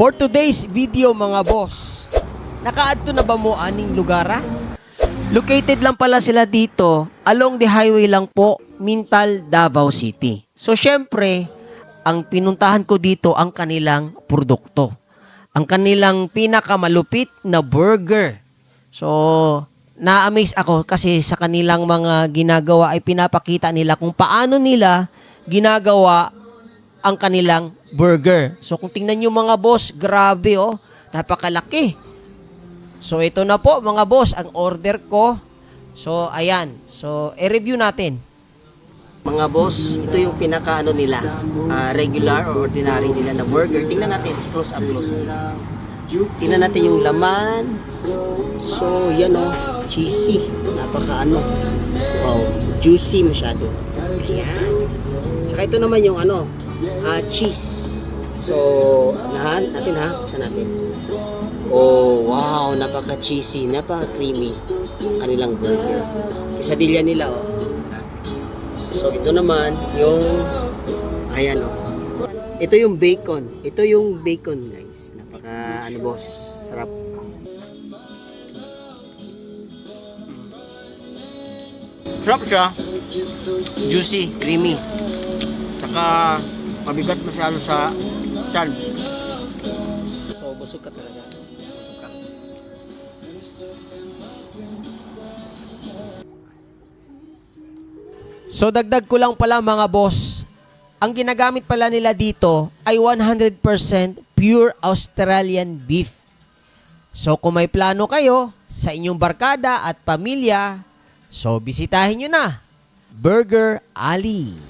For today's video mga boss, nakaadto na ba mo aning lugara? Located lang pala sila dito, along the highway lang po, Mintal, Davao City. So syempre, ang pinuntahan ko dito ang kanilang produkto. Ang kanilang pinakamalupit na burger. So, na-amaze ako kasi sa kanilang mga ginagawa ay pinapakita nila kung paano nila ginagawa ang kanilang burger. So kung tingnan nyo mga boss, grabe oh, napakalaki. So ito na po mga boss, ang order ko. So ayan, so i-review natin. Mga boss, ito yung pinaka nila, regular or ordinary nila na burger. Tingnan natin, close up. Tingnan natin yung laman. So yan oh, cheesy. Napaka wow, juicy masyado. Ayan. Tsaka ito naman yung cheese. So, nahan natin ha, buksan natin. Oh, wow, napaka-cheesy, napaka-creamy kanilang burger. Quesadilla nila, oh. Sarap. So, ito naman, yung, ayan, oh. Ito yung bacon. Ito yung bacon, guys. Napaka, boss, sarap. Sarap siya. Juicy, creamy. Saka, mabigat masyado sa tiyan. So, busog ka talaga. Busog ka. So, dagdag ko lang pala mga boss. Ang ginagamit pala nila dito ay 100% pure Australian beef. So, kung may plano kayo sa inyong barkada at pamilya, so, bisitahin nyo na Burger Alley.